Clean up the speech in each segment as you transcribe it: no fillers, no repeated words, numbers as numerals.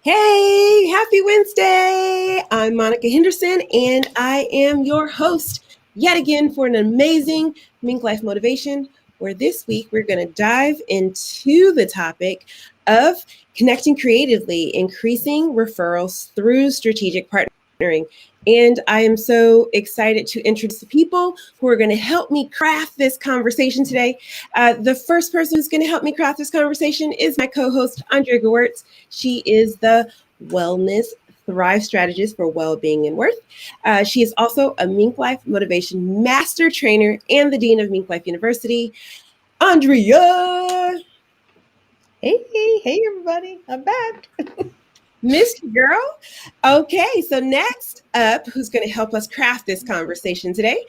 Hey, happy Wednesday! I'm Monica Henderson, and I am your host yet again for an amazing MinkLife Motivation, where this week we're going to dive into the topic of connecting creatively, increasing referrals through strategic partnering. And I am so excited to introduce the people who are going to help me craft this conversation today. The first person who's going to help me craft this conversation is my co-host, Andrea Gewirtz. She is the Wellness Thrive Strategist for Well-Being and Worth. She is also a MinkLife Motivation Master Trainer and the Dean of MinkLife University. Andrea! Hey, everybody. I'm back. Missed you, girl. Okay, so next up, who's going to help us craft this conversation today?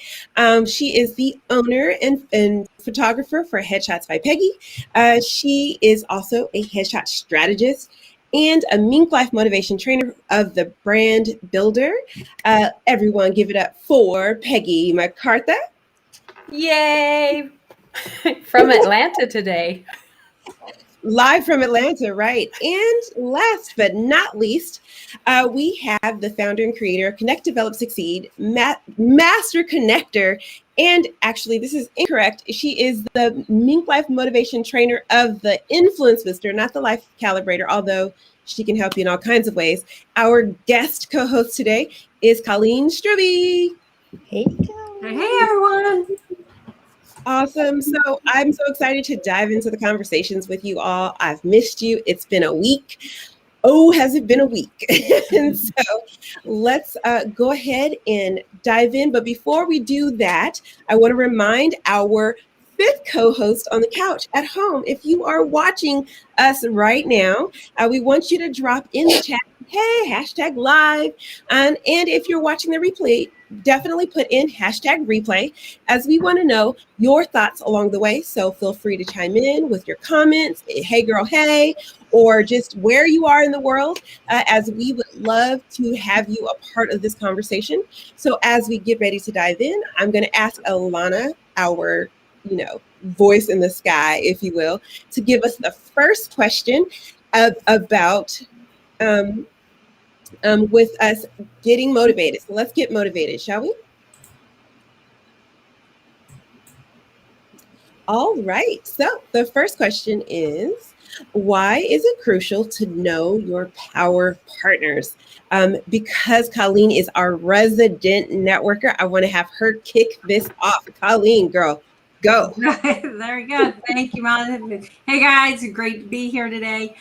She is the owner and photographer for Headshots by Peggy. She is also a headshot strategist and a MinkLife Motivation trainer of the Brand Builder. Everyone give it up for Peggy MacArthur. Yay! From Atlanta today. Live from Atlanta, right? And last but not least, we have the founder and creator of Connect, Develop, Succeed, Master Connector. And actually, this is incorrect. She is the MinkLife Motivation Trainer of the Influence Booster, not the Life Calibrator, although she can help you in all kinds of ways. Our guest co-host today is Colleen Strube. Hey, Hey, everyone. Awesome. So I'm so excited to dive into the conversations with you all. I've missed you. It's been a week. Oh, has it been a week? And so let's go ahead and dive in. But before we do that, I want to remind our fifth co-host on the couch at home, if you are watching us right now, we want you to drop in the chat, hey, hashtag live. And if you're watching the replay, definitely put in hashtag replay, as we want to know your thoughts along the way. So feel free to chime in with your comments, hey girl, hey, or just where you are in the world, as we would love to have you a part of this conversation. So as we get ready to dive in, I'm going to ask Alana, our voice in the sky, if you will, to give us the first question about with us getting motivated. So let's get motivated, shall we? All right. So the first question is, why is it crucial to know your power partners? Because Colleen is our resident networker, I want to have her kick this off. Colleen, girl, go. There we go. Thank you, Monica. Hey, guys. Great to be here today.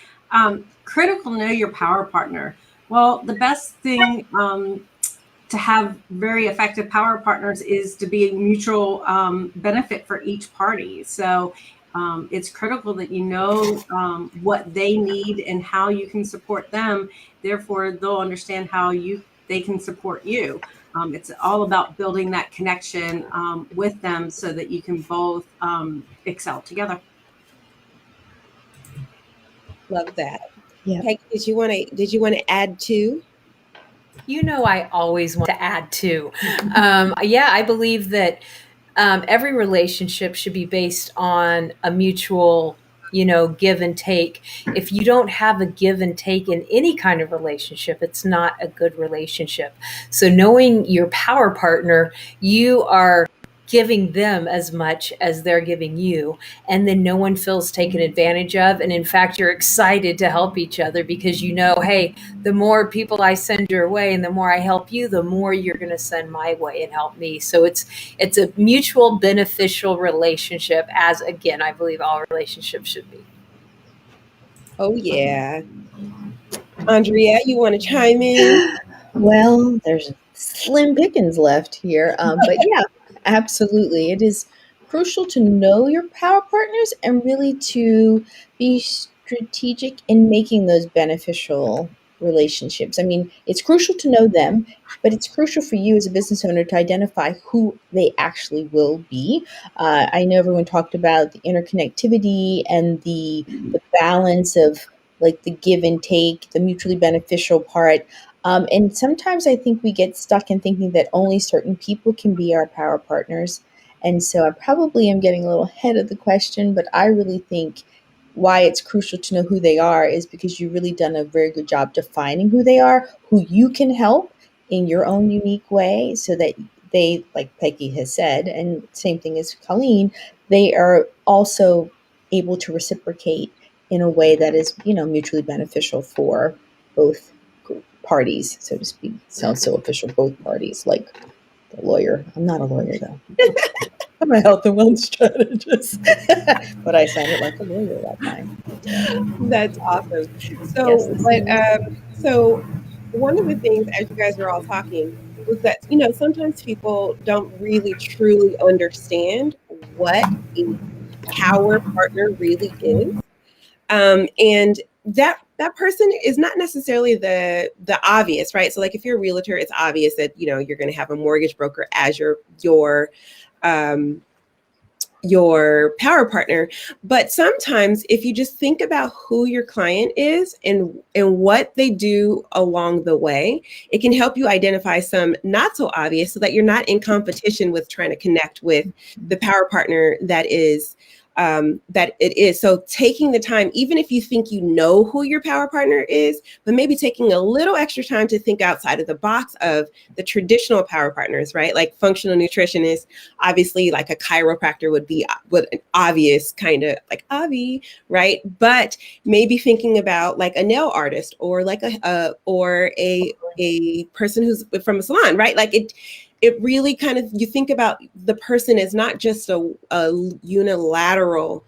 Critical know your power partner. Well, the best thing to have very effective power partners is to be a mutual benefit for each party. So it's critical that you know what they need and how you can support them. Therefore, they'll understand how they can support you. It's all about building that connection with them so that you can both excel together. Love that. Yeah. Peggy, did you want to add to? I always want to add to. I believe that every relationship should be based on a mutual, give and take. If you don't have a give and take in any kind of relationship, it's not a good relationship. So knowing your power partner, you are giving them as much as they're giving you, and then no one feels taken advantage of. And in fact, you're excited to help each other because hey, the more people I send your way and the more I help you, the more you're going to send my way and help me. So it's a mutual beneficial relationship, as again, I believe all relationships should be. Oh yeah. Andrea, you want to chime in? Well, there's slim pickings left here. But yeah, absolutely. It is crucial to know your power partners and really to be strategic in making those beneficial relationships. I mean, it's crucial to know them, but it's crucial for you as a business owner to identify who they actually will be. I know everyone talked about the interconnectivity and the balance of like the give and take, the mutually beneficial part. And sometimes I think we get stuck in thinking that only certain people can be our power partners. And so I probably am getting a little ahead of the question, but I really think why it's crucial to know who they are is because you've really done a very good job defining who they are, who you can help in your own unique way, so that they, like Peggy has said, and same thing as Colleen, they are also able to reciprocate in a way that is, mutually beneficial for both parties, so to speak. Sounds so official, both parties, like the lawyer. I'm not a lawyer though. I'm a health and wellness strategist, but I sounded like a lawyer that time. That's awesome. Yes. So one of the things as you guys were all talking was that, sometimes people don't really truly understand what a power partner really is. And that person is not necessarily the obvious, right? So like if you're a realtor, it's obvious that, you're going to have a mortgage broker as your power partner. But sometimes if you just think about who your client is and what they do along the way, it can help you identify some not so obvious, so that you're not in competition with trying to connect with the power partner that it is. So taking the time, even if you think you know who your power partner is, but maybe taking a little extra time to think outside of the box of the traditional power partners, right? Like functional nutritionists, obviously like a chiropractor would be with an obvious kind of like Avi, right? But maybe thinking about like a nail artist or like a person who's from a salon, right? Like it really kind of, you think about the person as not just a unilateral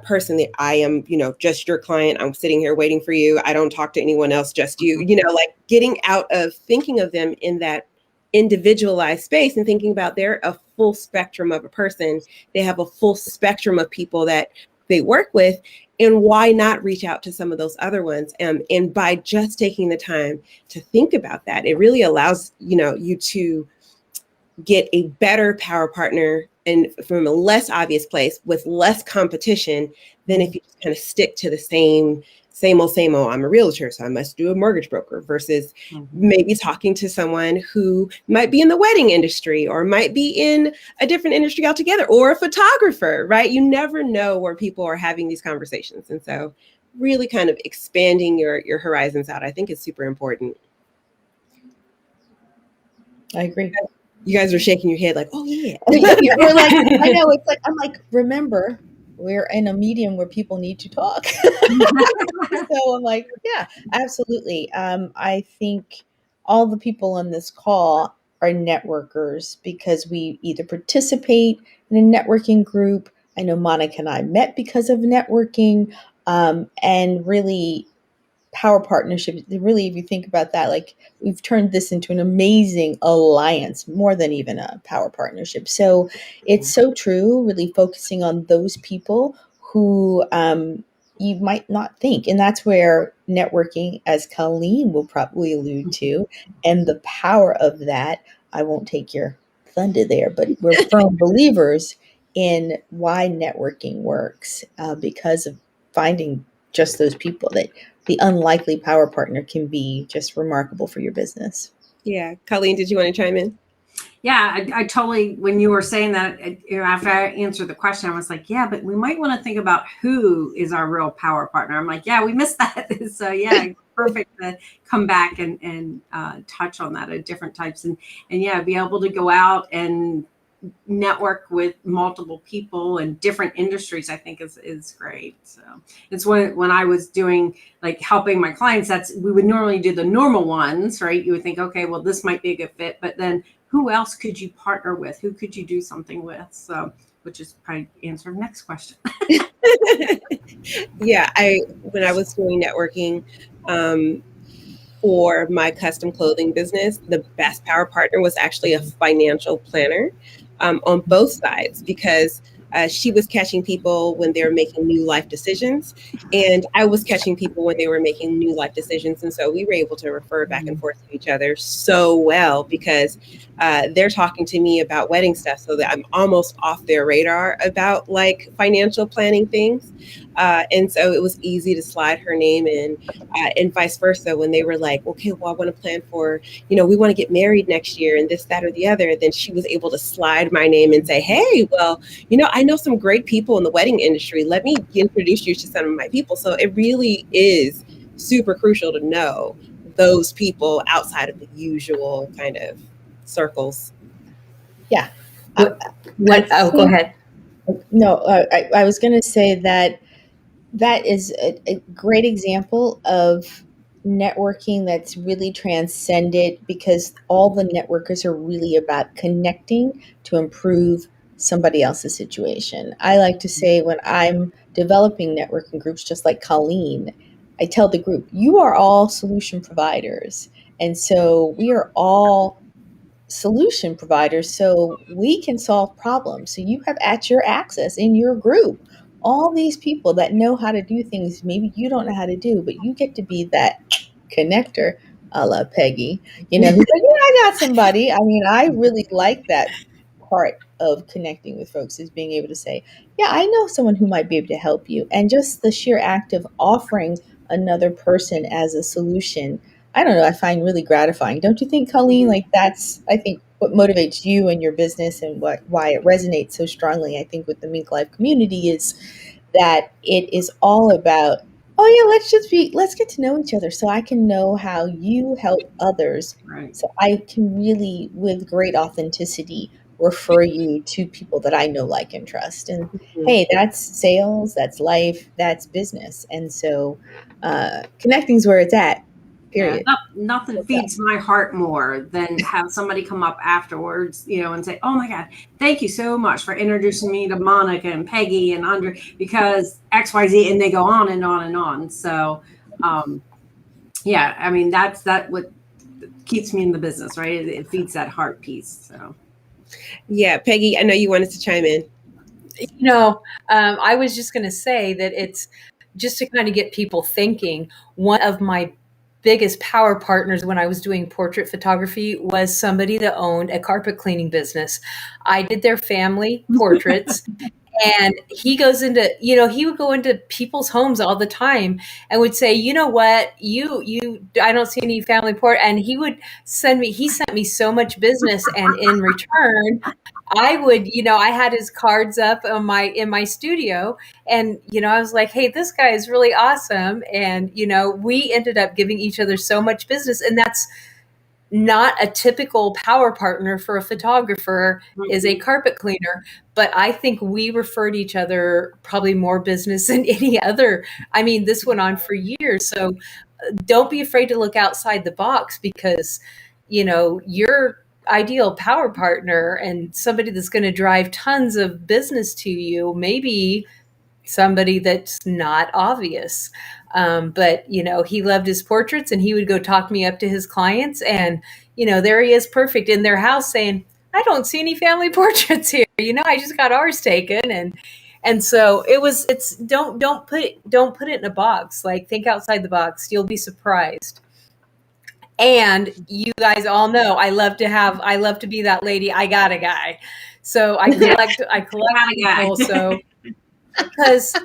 person that I am, just your client. I'm sitting here waiting for you. I don't talk to anyone else, just you, like getting out of thinking of them in that individualized space and thinking about they're a full spectrum of a person. They have a full spectrum of people that they work with. And why not reach out to some of those other ones? And by just taking the time to think about that, it really allows, you to get a better power partner and from a less obvious place with less competition than if you just kind of stick to the same old, I'm a realtor, so I must do a mortgage broker, versus maybe talking to someone who might be in the wedding industry or might be in a different industry altogether, or a photographer, right? You never know where people are having these conversations. And so really kind of expanding your horizons out, I think is super important. I agree. You guys are shaking your head like, oh yeah. We're like, I know, it's like, I'm like, remember, we're in a medium where people need to talk. So I'm like, yeah, absolutely. I think all the people on this call are networkers because we either participate in a networking group. I know Monica and I met because of networking, and really power partnership. Really, if you think about that, like we've turned this into an amazing alliance, more than even a power partnership. So it's so true, really focusing on those people who you might not think. And that's where networking, as Colleen will probably allude to, and the power of that. I won't take your thunder there, but we're firm believers in why networking works, because of finding just those people that the unlikely power partner can be just remarkable for your business. Yeah. Colleen, did you want to chime in? Yeah, I totally, when you were saying that, after I answered the question, I was like, yeah, but we might want to think about who is our real power partner. I'm like, yeah, we missed that. So yeah, perfect to come back and touch on that at different types. And yeah, be able to go out and network with multiple people in different industries, I think is great. So it's when I was doing like helping my clients, we would normally do the normal ones, right? You would think, okay, well, this might be a good fit, but then who else could you partner with? Who could you do something with? So, which is probably answer the next question. Yeah, when I was doing networking for my custom clothing business, the best power partner was actually a financial planner on both sides, because she was catching people when they were making new life decisions, and I was catching people when they were making new life decisions. And so we were able to refer back and forth to each other so well, because they're talking to me about wedding stuff so that I'm almost off their radar about like financial planning things. And so it was easy to slide her name in, and vice versa. When they were like, okay, well, I want to plan for, we want to get married next year and this, that, or the other, then she was able to slide my name and say, hey, well, I know some great people in the wedding industry. Let me introduce you to some of my people. So it really is super crucial to know those people outside of the usual kind of circles. Yeah. Go ahead. No, I was going to say that is a great example of networking that's really transcended, because all the networkers are really about connecting to improve somebody else's situation. I like to say, when I'm developing networking groups, just like Colleen, I tell the group, you are all solution providers. And so we are all solution providers, so we can solve problems. So you have at your access in your group all these people that know how to do things maybe you don't know how to do, but you get to be that connector, a la Peggy, who's like, yeah, I got somebody. I mean, I really like that part of connecting with folks, is being able to say, yeah, I know someone who might be able to help you. And just the sheer act of offering another person as a solution, I don't know, I find really gratifying. Don't you think, Colleen? Like, that's, I think, what motivates you and your business, and why it resonates so strongly, I think, with the MinkLife community, is that it is all about, oh yeah, let's get to know each other so I can know how you help others. Right. So I can really, with great authenticity, refer you to people that I know, like, and trust. And hey, that's sales, that's life, that's business. And so connecting's where it's at. Period. Yeah, nothing feeds my heart more than have somebody come up afterwards, and say, "Oh my God, thank you so much for introducing me to Monica and Peggy and Andrea, because XYZ," and they go on and on and on. So, yeah, I mean, that's what keeps me in the business, right? It feeds that heart piece. So, yeah, Peggy, I know you wanted to chime in. I was just going to say that it's just to kind of get people thinking. One of my biggest power partners when I was doing portrait photography was somebody that owned a carpet cleaning business. I did their family portraits. And he goes into, he would go into people's homes all the time and would say, you know what, I don't see any family and he sent me so much business. And in return, I would, I had his cards up in my studio, and, I was like, hey, this guy is really awesome. And, we ended up giving each other so much business. And that's not a typical power partner for a photographer, is a carpet cleaner. But I think we referred each other probably more business than any other. I mean, this went on for years. So don't be afraid to look outside the box, because, your ideal power partner and somebody that's going to drive tons of business to you, maybe somebody that's not obvious. But, he loved his portraits, and he would go talk me up to his clients, and, there he is, perfect in their house, saying, I don't see any family portraits here. I just got ours taken. And so don't put it in a box. Like, think outside the box. You'll be surprised. And you guys all know I love to be that lady. I got a guy. So I collect people. So, because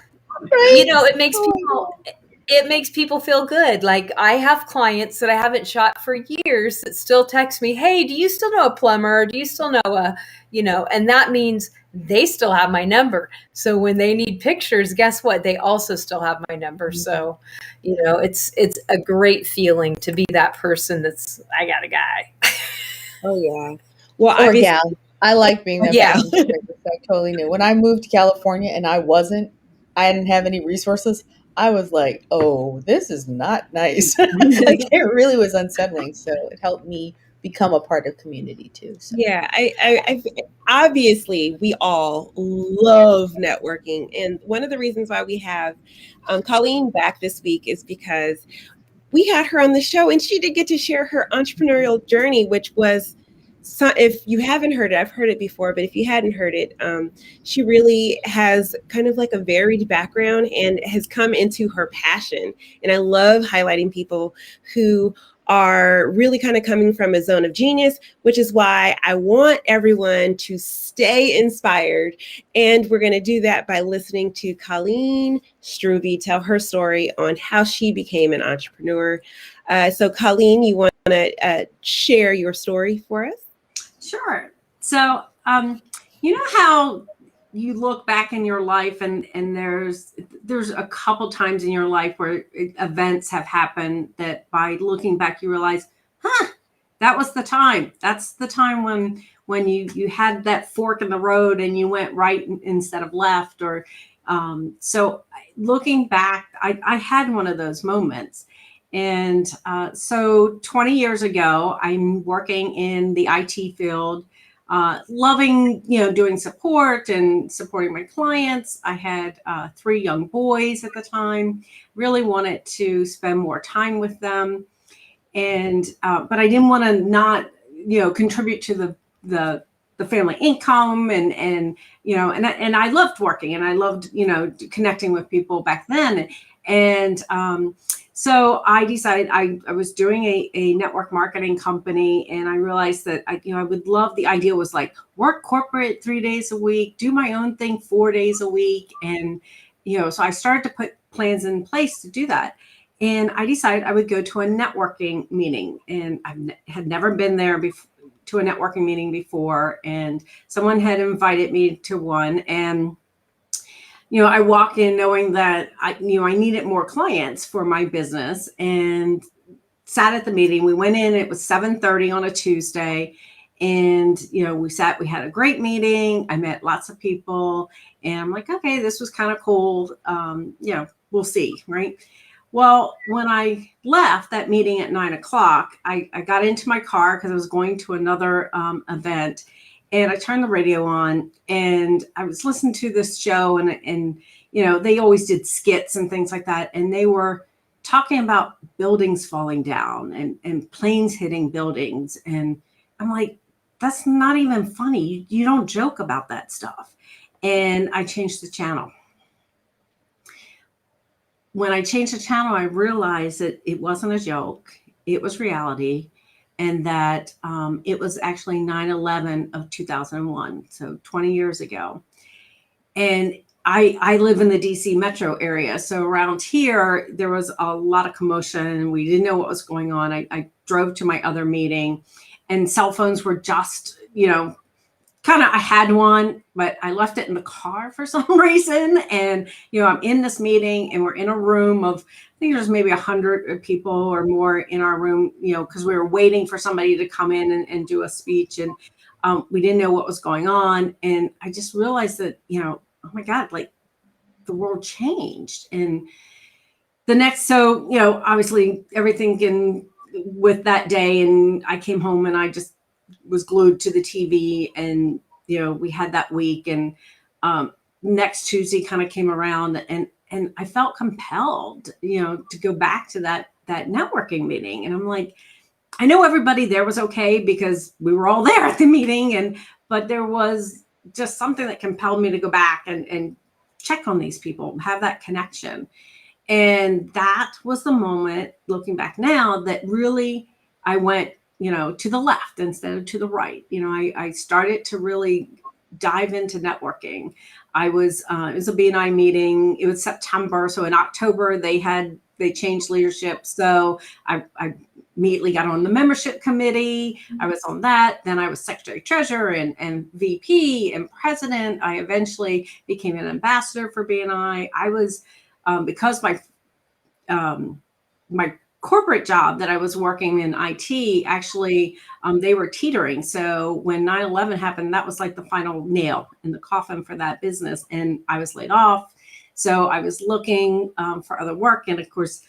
it makes people feel good. Like, I have clients that I haven't shot for years that still text me, hey, do you still know a plumber? Do you still know and that means they still have my number. So when they need pictures, guess what? They also still have my number. So, it's a great feeling to be that person that's, I got a guy. Oh yeah. Well, or gal. I like being that person. I totally knew. When I moved to California and I didn't have any resources, I was like, oh, this is not nice. Like, it really was unsettling. So it helped me become a part of community too. So. Yeah, I obviously we all love networking, and one of the reasons why we have Colleen back this week is because we had her on the show, and she did get to share her entrepreneurial journey, which was, so if you haven't heard it, I've heard it before, but if you hadn't heard it, she really has kind of like a varied background and has come into her passion. And I love highlighting people who are really kind of coming from a zone of genius, which is why I want everyone to stay inspired. And we're going to do that by listening to Colleen Strube tell her story on how she became an entrepreneur. So Colleen, you want to share your story for us? Sure. So, you know how you look back in your life and there's a couple times in your life where events have happened that by looking back, you realize, that was the time. That's the time when you had that fork in the road and you went right instead of left. Or so looking back, I had one of those moments. And so 20 years ago, I'm working in the IT field, loving, doing support and supporting my clients. I had 3 young boys at the time, really wanted to spend more time with them. And but I didn't want to not, contribute to the family income and I loved working and I loved, connecting with people back then. And so I decided I was doing a network marketing company, and I realized that I would love, the idea was like work corporate 3 days a week, do my own thing 4 days a week. And, so I started to put plans in place to do that. And I decided I would go to a networking meeting, and I had never been there to a networking meeting before. And someone had invited me to one, and I walk in knowing that I needed more clients for my business, and sat at the meeting. We went in, it was 7:30 on a Tuesday. And, we sat, we had a great meeting. I met lots of people, and I'm like, okay, this was kind of cool. We'll see. Right. Well, when I left that meeting at 9:00, I got into my car because I was going to another event. And I turned the radio on, and I was listening to this show, and they always did skits and things like that. And they were talking about buildings falling down and planes hitting buildings. And I'm like, that's not even funny. You don't joke about that stuff. And I changed the channel. When I changed the channel, I realized that it wasn't a joke. It was reality. And that it was actually 9/11 of 2001, so 20 years ago. And I live in the DC metro area. So around here, there was a lot of commotion, and we didn't know what was going on. I drove to my other meeting, and cell phones were just, I had one, but I left it in the car for some reason. And, I'm in this meeting, and we're in a room of, I think there's maybe 100 people or more in our room, because we were waiting for somebody to come in and do a speech. And we didn't know what was going on. And I just realized that, oh my God, like the world changed. And so, obviously everything with that day. And I came home, and I just was glued to the TV, and, we had that week. And next Tuesday kind of came around, and I felt compelled, to go back to that networking meeting. And I'm like, I know everybody there was okay because we were all there at the meeting, but there was just something that compelled me to go back and check on these people, have that connection. And that was the moment, looking back now, that really I went, to the left instead of to the right. I started to really dive into networking. It was a BNI meeting. It was September. So in October, they changed leadership. So I immediately got on the membership committee. I was on that. Then I was secretary treasurer and VP and president. I eventually became an ambassador for BNI. I was, because my corporate job that I was working in IT, actually, they were teetering. So when 9/11 happened, that was like the final nail in the coffin for that business. And I was laid off. So I was looking for other work. And of course,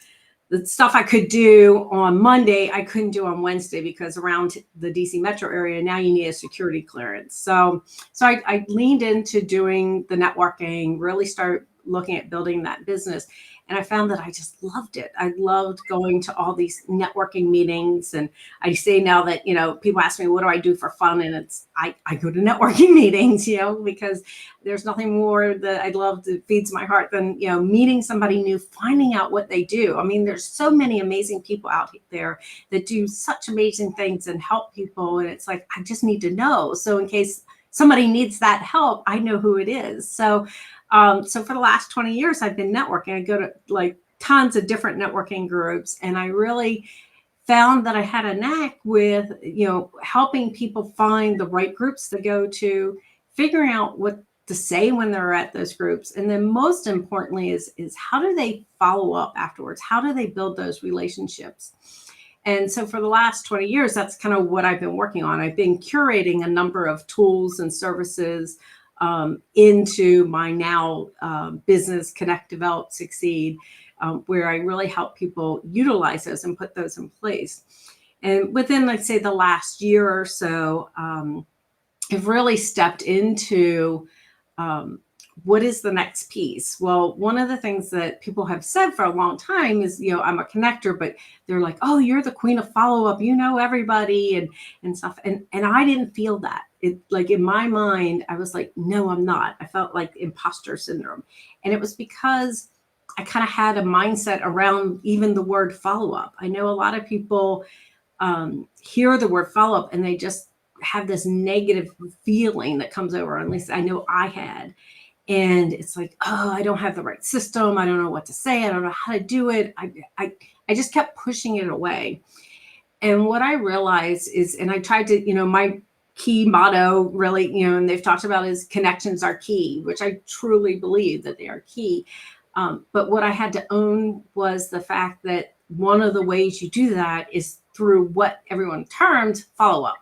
the stuff I could do on Monday, I couldn't do on Wednesday, because around the DC metro area, now you need a security clearance. So I leaned into doing the networking, really started looking at building that business. And I found that I just loved it. I loved going to all these networking meetings. And I say now that, people ask me, what do I do for fun? And it's, I go to networking meetings, because there's nothing more that I love that feeds my heart than, meeting somebody new, finding out what they do. I mean, there's so many amazing people out there that do such amazing things and help people. And it's like, I just need to know. So in case somebody needs that help, I know who it is. So for the last 20 years, I've been networking. I go to like tons of different networking groups, and I really found that I had a knack with, helping people find the right groups to go to, figuring out what to say when they're at those groups. And then most importantly is how do they follow up afterwards? How do they build those relationships? And so for the last 20 years, that's kind of what I've been working on. I've been curating a number of tools and services into my now business, Connect, Develop, Succeed, where I really help people utilize those and put those in place. And within, let's say, the last year or so, I've really stepped into what is the next piece? Well, one of the things that people have said for a long time is, I'm a connector, but they're like, oh, you're the queen of follow-up, everybody and stuff. And I didn't feel that. It, like, in my mind, I was like, no, I'm not. I felt like imposter syndrome. And it was because I kind of had a mindset around even the word follow-up. I know a lot of people hear the word follow-up and they just have this negative feeling that comes over. At least I know I had. And it's like, oh, I don't have the right system. I don't know what to say. I don't know how to do it. I just kept pushing it away. And what I realized is, and I tried to, my key motto really, and they've talked about is connections are key, which I truly believe that they are key. But what I had to own was the fact that one of the ways you do that is through what everyone termed follow-up.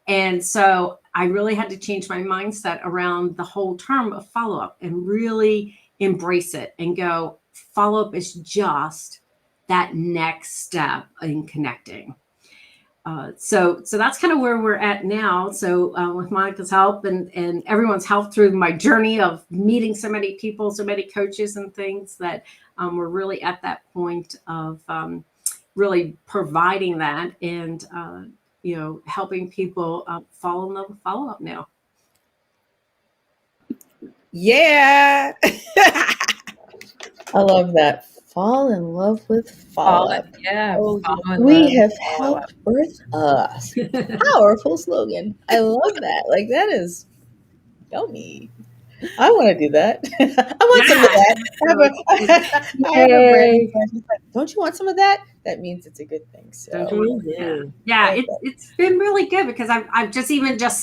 And so I really had to change my mindset around the whole term of follow-up and really embrace it and go, follow-up is just that next step in connecting. So that's kind of where we're at now. So with Monica's help and everyone's help through my journey of meeting so many people, so many coaches and things, that we're really at that point of really providing that and helping people fall in love with follow-up now. Yeah. I love that. Fall in love with follow-up. Yeah. We have helped birth us. Powerful slogan. I love that. Like, that is yummy. I want to do that. I want some of that. I have a brand new friend. Don't you want some of that? That means it's a good thing. So it's been really good because I've just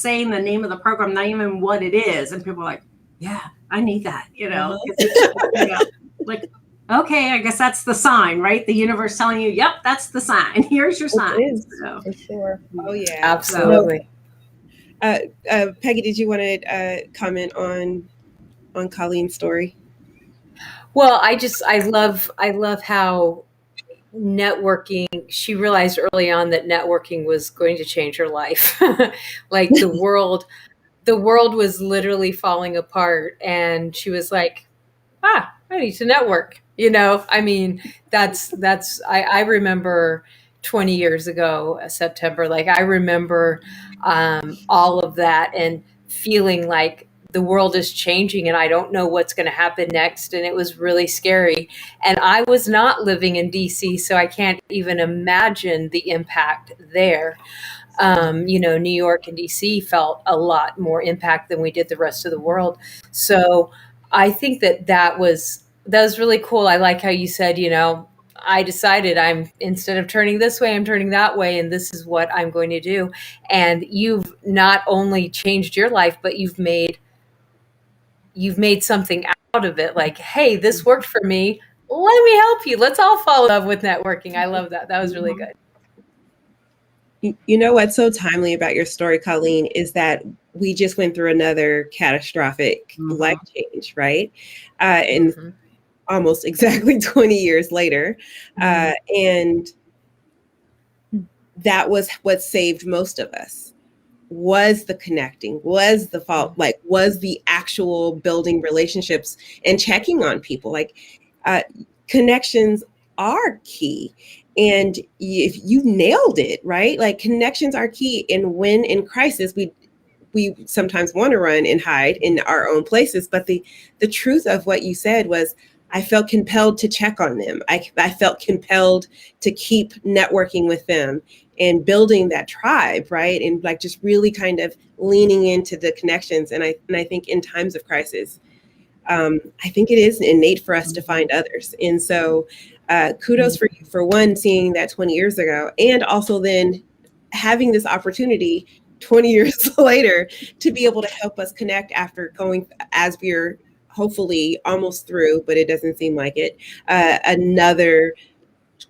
saying the name of the program, not even what it is, and people are like, yeah, I need that. Like, okay, I guess that's the sign, right? The universe telling you, yep, that's the sign. Here's your sign. It is, for sure. Oh yeah, absolutely. Peggy, did you want to comment on Colleen's story? Well, I love how networking, she realized early on that networking was going to change her life. Like the world was literally falling apart, and she was like, I need to network. I mean, I remember 20 years ago, September, like I remember all of that and feeling like the world is changing and I don't know what's going to happen next. And it was really scary. And I was not living in DC, so I can't even imagine the impact there. New York and DC felt a lot more impact than we did the rest of the world. So I think that was really cool. I like how you said, I decided instead of turning this way, I'm turning that way, and this is what I'm going to do. And you've not only changed your life, but you've made something out of it. Like, hey, this worked for me. Let me help you. Let's all fall in love with networking. I love that. That was really good. You know what's so timely about your story, Colleen, is that we just went through another catastrophic life change, right? And almost exactly 20 years later. And that was what saved most of us. was the connecting, was the fault, like was the actual building relationships and checking on people. Like connections are key. And if you nailed it, right? Like connections are key. And when in crisis, we sometimes want to run and hide in our own places. But the truth of what you said was, I felt compelled to check on them. I felt compelled to keep networking with them and building that tribe, right? And like just really kind of leaning into the connections. And I think in times of crisis, I think it is innate for us to find others. And so kudos for you for one, seeing that 20 years ago, and also then having this opportunity 20 years later to be able to help us connect after going, as we're hopefully almost through, but it doesn't seem like it, another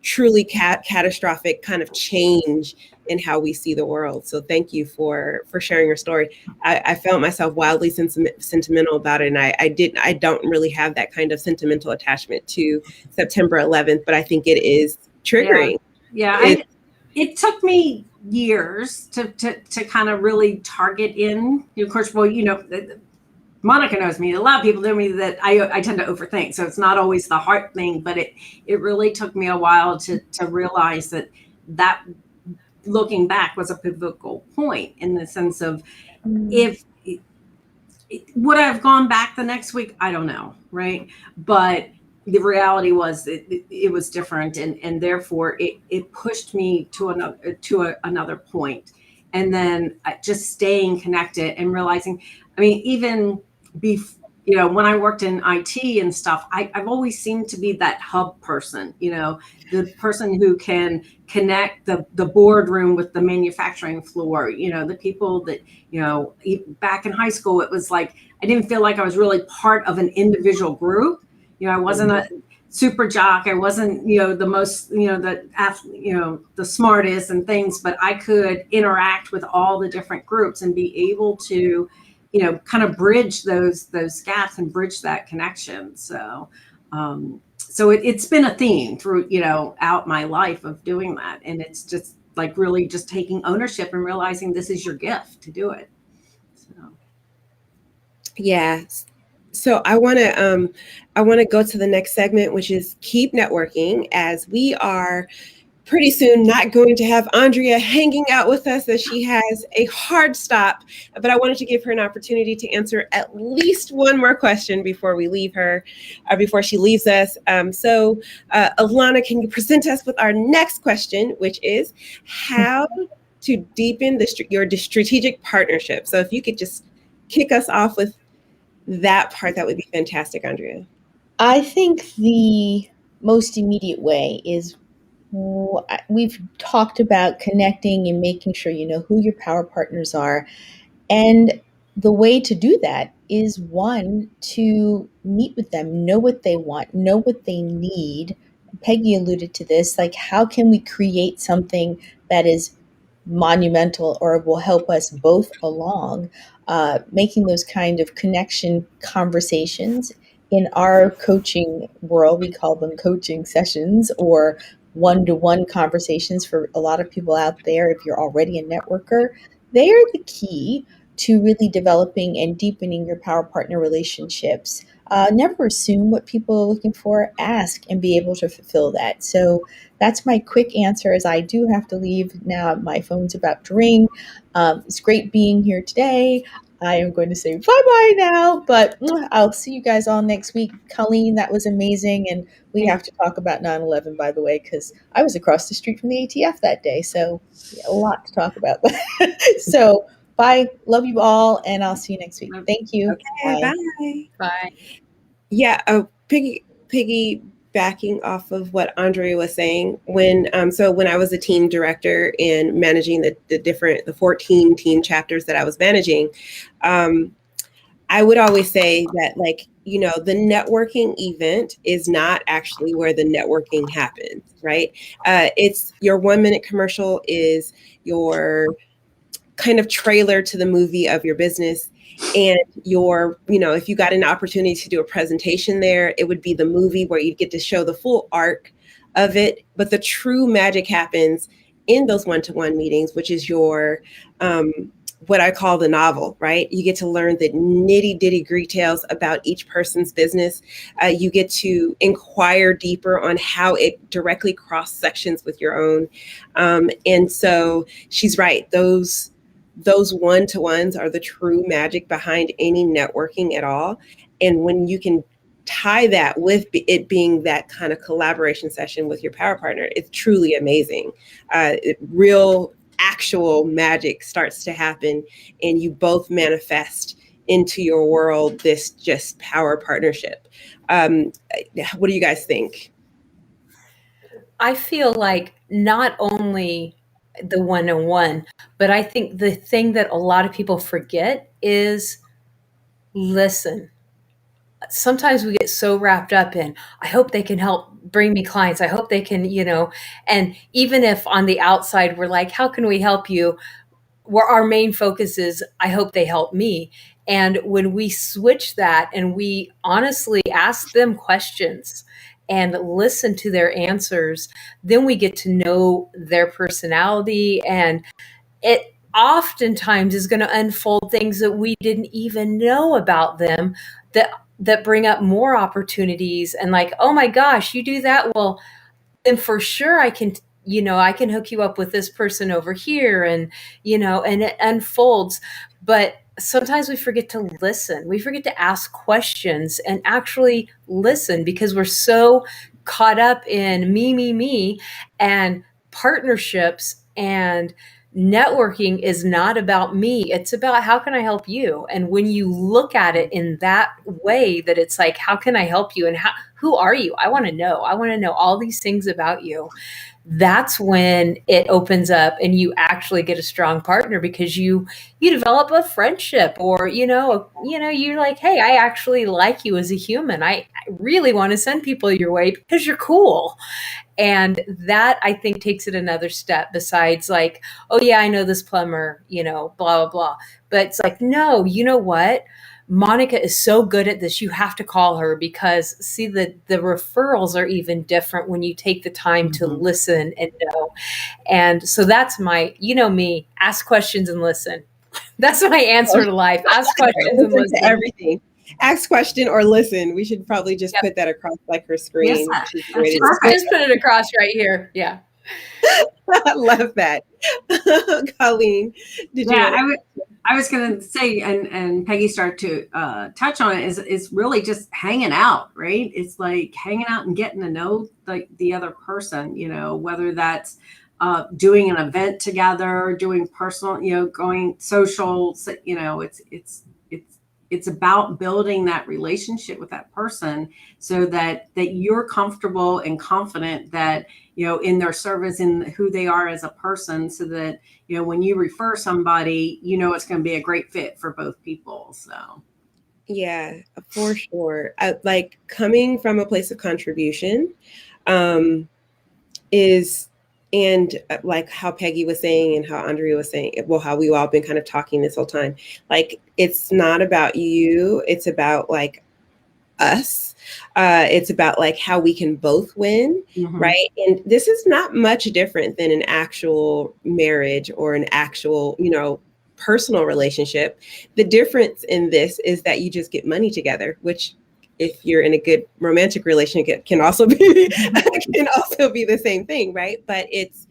truly catastrophic kind of change in how we see the world. So thank you for sharing your story. I felt myself wildly sentimental about it. And I don't really have that kind of sentimental attachment to September 11th, but I think it is triggering. Yeah. It took me years to kind of really target in. Of course, well, Monica knows me. A lot of people know me that I tend to overthink. So it's not always the heart thing, but it really took me a while to realize that looking back was a pivotal point, in the sense of if would I have gone back the next week? I don't know. Right. But the reality was it was different. And therefore it pushed me to another point. And then just staying connected and realizing, I mean, even when I worked in IT and stuff, I've always seemed to be that hub person, the person who can connect the boardroom with the manufacturing floor, the people that, back in high school, it was like, I didn't feel like I was really part of an individual group. I wasn't a super jock. I wasn't, the most, the smartest and things, but I could interact with all the different groups and be able to, kind of bridge those gaps and bridge that connection. So, it's been a theme through, out my life of doing that. And it's just like really just taking ownership and realizing this is your gift to do it. So. Yeah. So I want to go to the next segment, which is keep networking, as we are pretty soon not going to have Andrea hanging out with us, as she has a hard stop. But I wanted to give her an opportunity to answer at least one more question before we leave her, before she leaves us. So Alana, can you present us with our next question, which is how to deepen your strategic partnership? So if you could just kick us off with that part, that would be fantastic, Andrea. I think the most immediate way is, we've talked about connecting and making sure you know who your power partners are. And the way to do that is, one, to meet with them, know what they want, know what they need. Peggy alluded to this, like how can we create something that is monumental or will help us both along, making those kind of connection conversations. In our coaching world, we call them coaching sessions or one-to-one conversations. For a lot of people out there, if you're already a networker, they are the key to really developing and deepening your power partner relationships. Never assume what people are looking for. Ask and be able to fulfill that. So that's my quick answer, as I do have to leave now. My phone's about to ring. It's great being here today. I am going to say bye-bye now, but I'll see you guys all next week. Colleen, that was amazing. And we have to talk about 9/11, by the way, because I was across the street from the ATF that day. So a lot to talk about. So bye. Love you all. And I'll see you next week. Thank you. Okay, bye. Bye. Yeah. Piggy backing off of what Andrea was saying, when I was a team director and managing the 14 team chapters that I was managing, I would always say that, the networking event is not actually where the networking happens, right? It's your 1-minute commercial is your kind of trailer to the movie of your business. And if you got an opportunity to do a presentation there, it would be the movie where you get to show the full arc of it. But the true magic happens in those one-to-one meetings, which is your what I call the novel, right? You get to learn the nitty ditty details about each person's business. You get to inquire deeper on how it directly cross sections with your own. And so she's right. Those one-to-ones are the true magic behind any networking at all. And when you can tie that with it being that kind of collaboration session with your power partner, it's truly amazing. Real actual magic starts to happen, and you both manifest into your world this just power partnership. What do you guys think? I feel like not only the one-on-one, but I think the thing that a lot of people forget is listen. Sometimes we get so wrapped up in, I hope they can help bring me clients. I hope they can, and even if on the outside we're like, how can we help you? Where our main focus is, I hope they help me. And when we switch that and we honestly ask them questions and listen to their answers, then we get to know their personality, and it oftentimes is going to unfold things that we didn't even know about them, that bring up more opportunities, and like, oh my gosh, you do that? Well, then for sure I can, I can hook you up with this person over here, and, and it unfolds. But sometimes we forget to listen. We forget to ask questions and actually listen, because we're so caught up in me, and partnerships and networking is not about me. It's about how can I help you? And when you look at it in that way, that it's like, how can I help you? And who are you? I want to know. I want to know all these things about you. That's when it opens up and you actually get a strong partner, because you develop a friendship, or, you're like, hey, I actually like you as a human. I really want to send people your way because you're cool. And that, I think, takes it another step besides like, oh yeah, I know this plumber, blah, blah, blah. But it's like, no, you know what? Monica is so good at this. You have to call her, because see, the referrals are even different when you take the time to listen and know. And so that's my, me, ask questions and listen. That's my answer to life. Ask questions and listen to everything. Ask question or listen. We should probably just put that across like her screen. Yes, just put it across right here. Yeah. I love that. Colleen, did you? I was going to say, and Peggy started to touch on it, is really just hanging out, right? It's like hanging out and getting to know the other person, whether that's doing an event together, doing personal, going social, it's about building that relationship with that person, so that you're comfortable and confident that, in their service, in who they are as a person, so that, when you refer somebody, it's going to be a great fit for both people. So. Yeah, for sure. Like coming from a place of contribution is, and like how Peggy was saying and how Andrea was saying, well, how we've all been kind of talking this whole time, like, it's not about you, it's about like us. It's about like how we can both win, right? And this is not much different than an actual marriage or an actual, personal relationship. The difference in this is that you just get money together, which, if you're in a good romantic relationship, can also be the same thing, right? But it's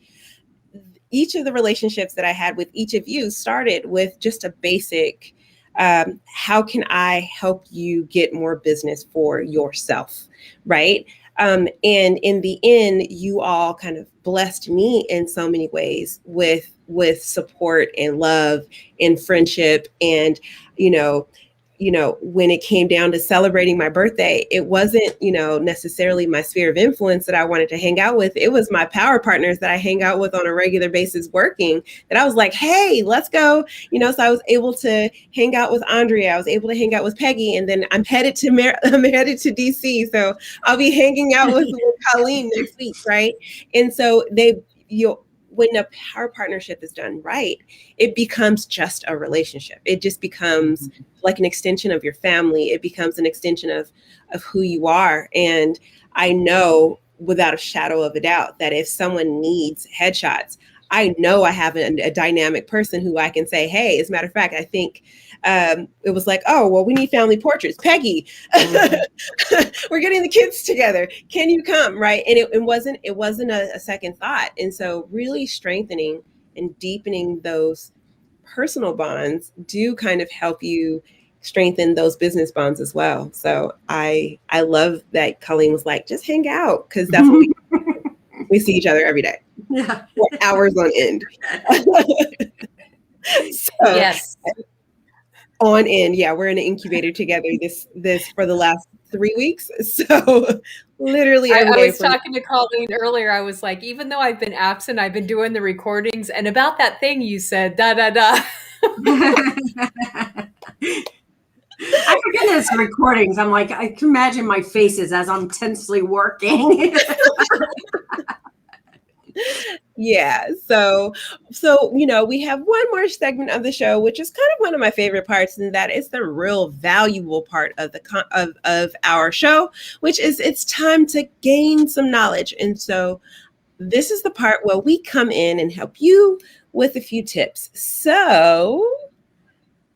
each of the relationships that I had with each of you started with just a basic, how can I help you get more business for yourself, right? And in the end, you all kind of blessed me in so many ways with support and love and friendship. And, when it came down to celebrating my birthday, it wasn't, necessarily my sphere of influence that I wanted to hang out with. It was my power partners that I hang out with on a regular basis working, that I was like, hey, let's go. So I was able to hang out with Andrea. I was able to hang out with Peggy. And then I'm headed to DC. So I'll be hanging out with Colleen next week. Right. And so when a power partnership is done right, it becomes just a relationship. It just becomes like an extension of your family. It becomes an extension of who you are. And I know without a shadow of a doubt that if someone needs headshots, I know I have a dynamic person who I can say, hey, as a matter of fact, I think it was like, oh, well, we need family portraits. Peggy, we're getting the kids together. Can you come? Right. And it wasn't a second thought. And so really strengthening and deepening those personal bonds do kind of help you strengthen those business bonds as well. So I love that Colleen was like, just hang out, because that's what we see each other every day. Yeah. For hours on end. So, Yes. on end. Yeah, we're in an incubator together this for the last 3 weeks. So literally every day. I was talking to Colleen earlier. I was like, even though I've been absent, I've been doing the recordings, and about that thing you said, da da da. I forget this recordings. I'm like, I can imagine my faces as I'm tensely working. Yeah. So we have one more segment of the show, which is kind of one of my favorite parts, and that is the real valuable part of of our show, which is it's time to gain some knowledge. And so this is the part where we come in and help you with a few tips. So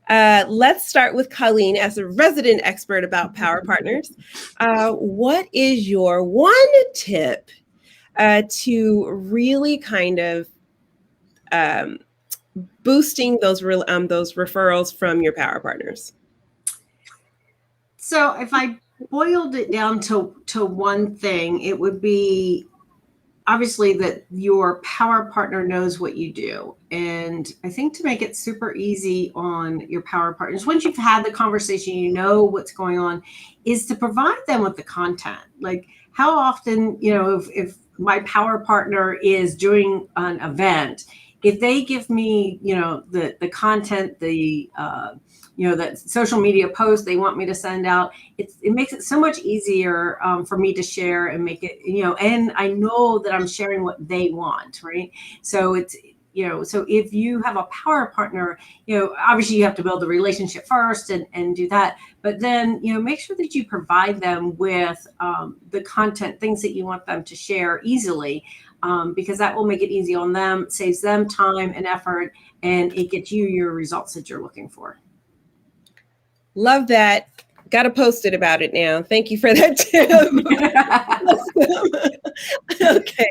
let's start with Colleen as a resident expert about power partners. What is your one tip to really kind of boosting those referrals from your power partners? So if I boiled it down to one thing, it would be obviously that your power partner knows what you do. And I think to make it super easy on your power partners, once you've had the conversation, you know what's going on, is to provide them with the content. Like, how often, if my power partner is doing an event, if they give me, the content, that social media post they want me to send out, it makes it so much easier for me to share and make it, and I know that I'm sharing what they want, right? So it's, so if you have a power partner, obviously you have to build the relationship first and do that. But then, make sure that you provide them with the content, things that you want them to share easily, because that will make it easy on them, saves them time and effort, and it gets you your results that you're looking for. Love that. Got to post it about it now. Thank you for that tip. Okay.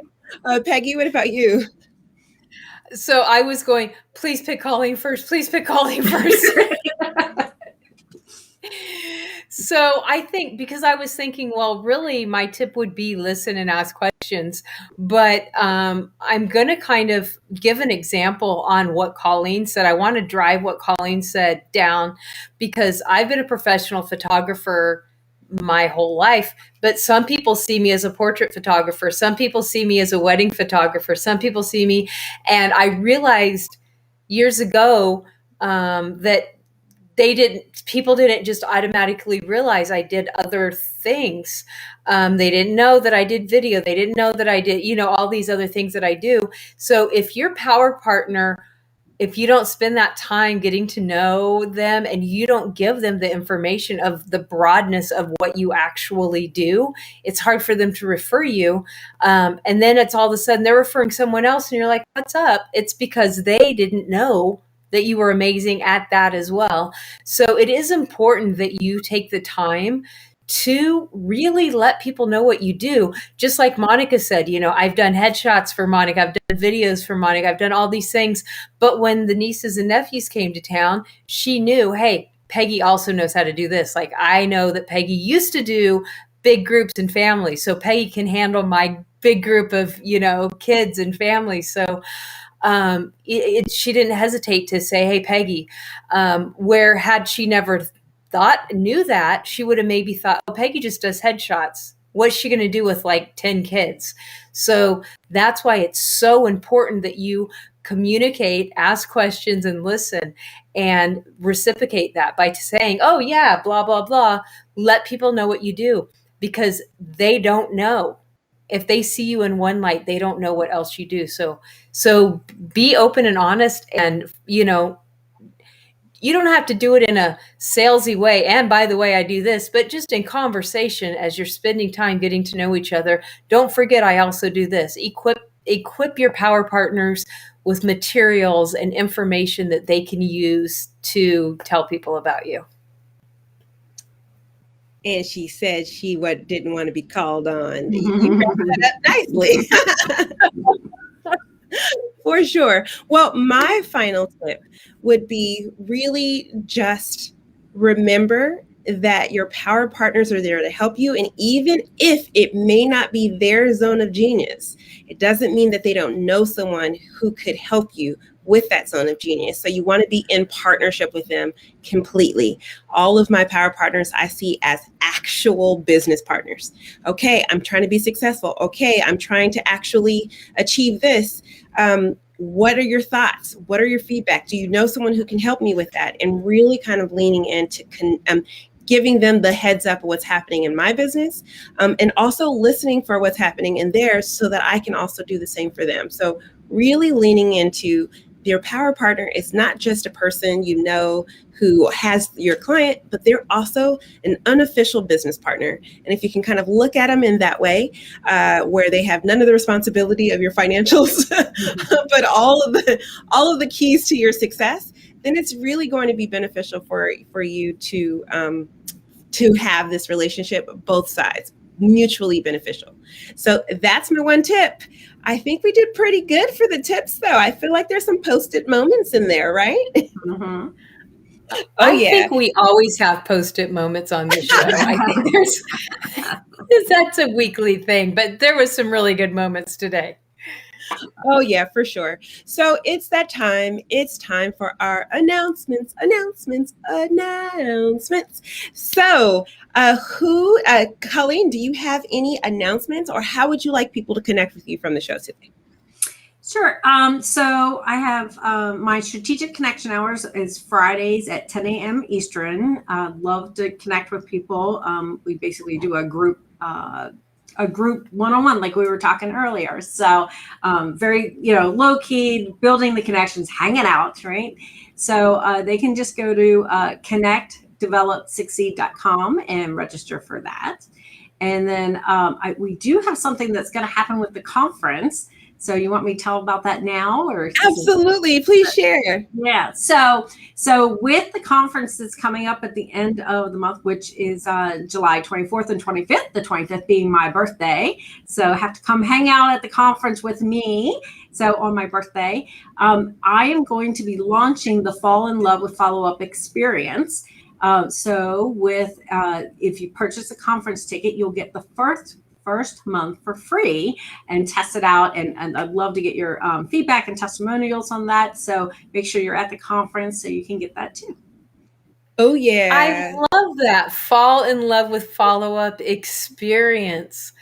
Peggy, what about you? So I was going, please pick Colleen first. Please pick Colleen first. So I think, because I was thinking, well, really my tip would be listen and ask questions. But I'm going to kind of give an example on what Colleen said. I want to drive what Colleen said down, because I've been a professional photographer my whole life, but some people see me as a portrait photographer. Some people see me as a wedding photographer. Some people see me. And I realized years ago that people didn't just automatically realize I did other things. They didn't know that I did video. They didn't know that I did, all these other things that I do. So if your power partner, if you don't spend that time getting to know them and you don't give them the information of the broadness of what you actually do, it's hard for them to refer you. And then it's all of a sudden they're referring someone else and you're like, what's up? It's because they didn't know that you were amazing at that as well. So it is important that you take the time to really let people know what you do. Just like Monica said, I've done headshots for Monica. I've done videos for Monica. I've done all these things. But when the nieces and nephews came to town, she knew, hey, Peggy also knows how to do this. Like, I know that Peggy used to do big groups and families. So Peggy can handle my big group of, kids and families. So she didn't hesitate to say, hey, Peggy, where had she never knew that, she would have maybe thought, oh, Peggy just does headshots. What's she going to do with like 10 kids? So that's why it's so important that you communicate, ask questions, and listen, and reciprocate that by saying, oh yeah, blah, blah, blah. Let people know what you do, because they don't know. If they see you in one light, they don't know what else you do. So be open and honest, and, you don't have to do it in a salesy way. And by the way, I do this, but just in conversation as you're spending time getting to know each other. Don't forget, I also do this. Equip equip your power partners with materials and information that they can use to tell people about you. And she said she didn't want to be called on. You wrapped that up nicely. For sure. Well, my final tip would be really just remember that your power partners are there to help you. And even if it may not be their zone of genius, it doesn't mean that they don't know someone who could help you with that zone of genius. So you want to be in partnership with them completely. All of my power partners I see as actual business partners. Okay, I'm trying to be successful. Okay, I'm trying to actually achieve this. What are your thoughts? What are your feedback? Do you know someone who can help me with that? And really kind of leaning into giving them the heads up of what's happening in my business, and also listening for what's happening in theirs so that I can also do the same for them. So really leaning into your power partner is not just a person you know who has your client, but they're also an unofficial business partner. And if you can kind of look at them in that way, where they have none of the responsibility of your financials, but all of the keys to your success, then it's really going to be beneficial for you to have this relationship, both sides, mutually beneficial. So that's my one tip. I think we did pretty good for the tips, though. I feel like there's some post-it moments in there, right? Mm-hmm. I think we always have post-it moments on this show. I think that's a weekly thing, but there was some really good moments today. Oh, yeah, for sure. So it's that time. It's time for our announcements. So Colleen, do you have any announcements, or how would you like people to connect with you from the show today? Sure. So I have my strategic connection hours is Fridays at 10 a.m. Eastern. Love to connect with people. We basically do a group one-on-one, like we were talking earlier. So very, low key, building the connections, hanging out, right? So they can just go to connectdevelopsucceed.com and register for that. And then we do have something that's going to happen with the conference. So you want me to tell about that now, or? Absolutely, please share. Yeah. So with the conference that's coming up at the end of the month, which is July 24th and 25th, the 25th being my birthday. So have to come hang out at the conference with me. So on my birthday, I am going to be launching the Fall in Love with Follow-Up experience. So if you purchase a conference ticket, you'll get the first month for free and test it out. And I'd love to get your feedback and testimonials on that. So make sure you're at the conference so you can get that too. Oh, yeah. I love that. Fall in Love with Follow-Up experience.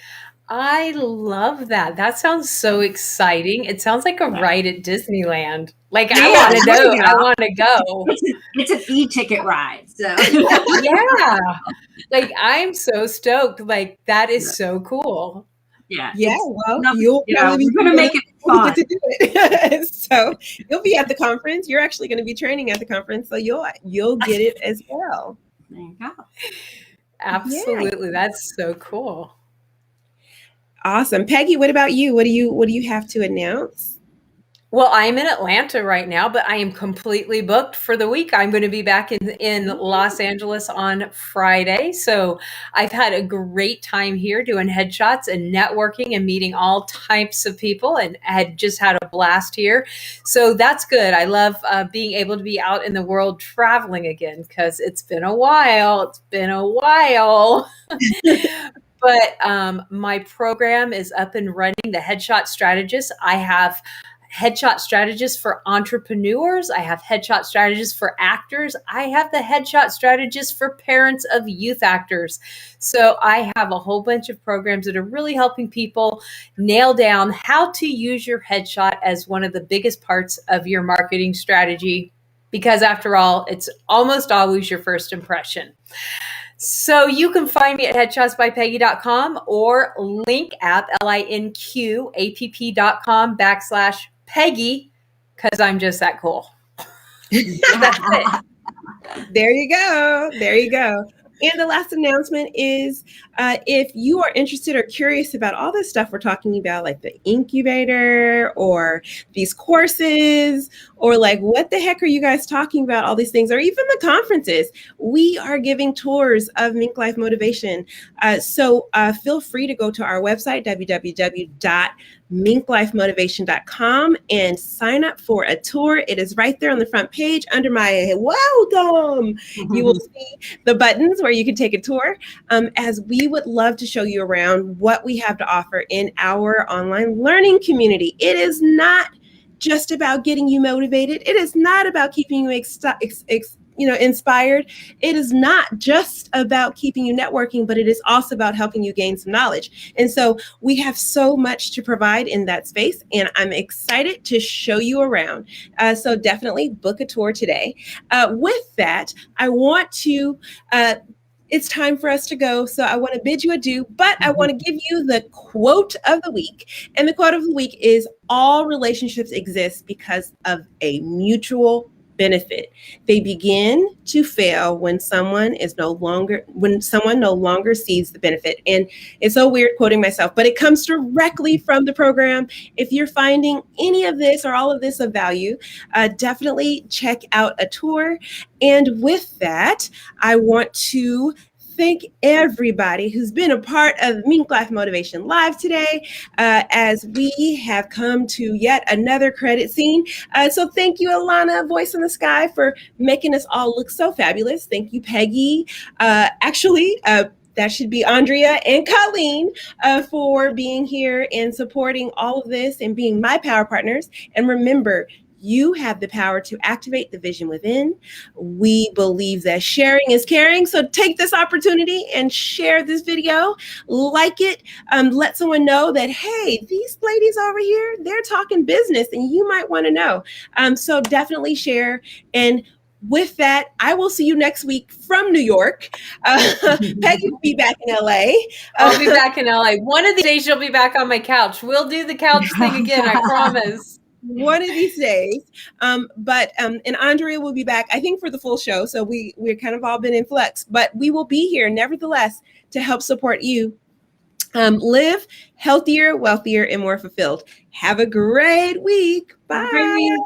I love that. That sounds so exciting. It sounds like a ride at Disneyland. Like, I want to know. I want to go. It's an e-ticket ride. So yeah. Like, I'm so stoked. Like, that is so cool. Yeah. Yeah. Well, you're going to make it fun. To do it. So you'll be at the conference. You're actually going to be training at the conference. So you'll get it as well. There you go. Absolutely. Yeah. That's so cool. Awesome. Peggy, what about you? What do you have to announce? Well, I'm in Atlanta right now, but I am completely booked for the week. I'm going to be back in Los Angeles on Friday. So I've had a great time here doing headshots and networking and meeting all types of people, and had just had a blast here. So that's good. I love being able to be out in the world traveling again, because it's been a while. But my program is up and running, the Headshot Strategist. I have Headshot Strategist for entrepreneurs. I have Headshot Strategist for actors. I have the Headshot Strategist for parents of youth actors. So I have a whole bunch of programs that are really helping people nail down how to use your headshot as one of the biggest parts of your marketing strategy, because after all, it's almost always your first impression. So you can find me at headshotsbypeggy.com or linkapp.com/Peggy, because I'm just that cool. That's it. There you go. And the last announcement is if you are interested or curious about all this stuff we're talking about, like the incubator or these courses, or like what the heck are you guys talking about, all these things, or even the conferences, we are giving tours of MinkLife Motivation. So feel free to go to our website, www.minklifemotivation.com, and sign up for a tour. It is right there on the front page under my welcome. You will see the buttons where you can take a tour, as we would love to show you around what we have to offer in our online learning community. It is not just about getting you motivated. It is not about keeping you inspired. It is not just about keeping you networking, but it is also about helping you gain some knowledge. And so we have so much to provide in that space, and I'm excited to show you around. So definitely book a tour today. With that, I want to it's time for us to go. So I want to bid you adieu, but I want to give you the quote of the week. And the quote of the week is, all relationships exist because of a mutual benefit. They begin to fail when someone no longer sees the benefit. And it's so weird quoting myself, but it comes directly from the program. If you're finding any of this or all of this of value, definitely check out a tour. And with that, I want to thank everybody who's been a part of MinkLife Motivation Live today, as we have come to yet another credit scene. So thank you, Alana, Voice in the Sky, for making us all look so fabulous. Thank you, Peggy. That should be Andrea and Colleen, for being here and supporting all of this and being my power partners. And remember, you have the power to activate the vision within. We believe that sharing is caring. So take this opportunity and share this video, like it, let someone know that, hey, these ladies over here, they're talking business and you might want to know. So definitely share. And with that, I will see you next week from New York. Peggy will be back in LA. I'll be back in LA. One of these days you'll be back on my couch. We'll do the couch thing again, I promise. One of these days. And Andrea will be back, I think, for the full show. So we're kind of all been in flux, but we will be here nevertheless to help support you. Live healthier, wealthier, and more fulfilled. Have a great week. Bye.